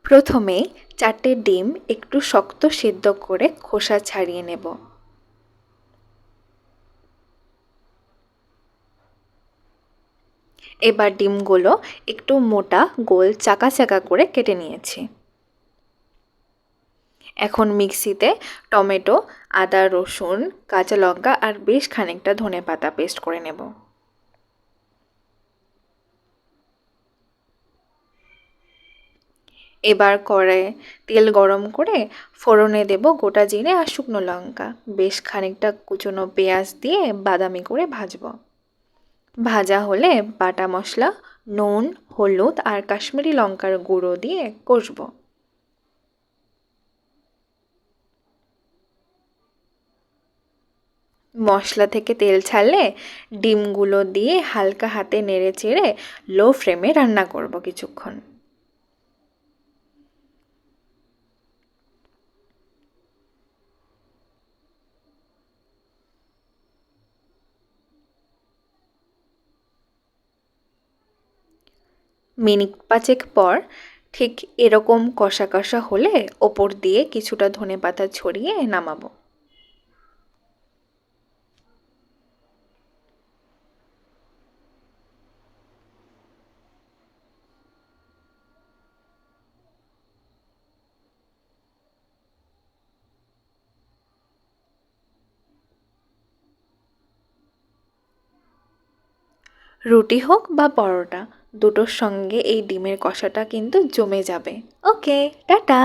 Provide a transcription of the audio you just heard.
প্রথমেই 4টে ডিম একটু শক্ত সেদ্ধ করে খোসা ছাড়িয়ে নেব। এবার ডিমগুলো একটু মোটা গোল চাকা চাকা করে কেটে নিয়েছি। এখন মিক্সিতে টমেটো, আদা, রসুন, কাঁচা লঙ্কা আর বেশ খানিকটা ধনেপাতা পেস্ট করে নেব। এবার কড়াইয়ে তেল গরম করে ফোড়নে দেব গোটা জিরে আর শুকনো লঙ্কা। বেশ খানিকটা কুচনো পেঁয়াজ দিয়ে বাদামি করে ভাজব। ভাজা হলে বাটা মশলা, নুন, হলুদ আর কাশ্মীরি লঙ্কার গুঁড়ো দিয়ে কষব। মশলা থেকে তেল ছাড়লে ডিমগুলো দিয়ে হালকা হাতে নেড়ে চেড়ে লো ফ্লেমে রান্না করব কিছুক্ষণ। মিনিট 5 পর ঠিক এরকম কষা কষা হলে ওপর দিয়ে কিছুটা ধনেপাতা ছড়িয়ে নামাবো। রুটি হোক বা পরোটা, দুটোর সঙ্গে এই ডিমের কষাটা কিন্তু জমে যাবে। ওকে, টাটা।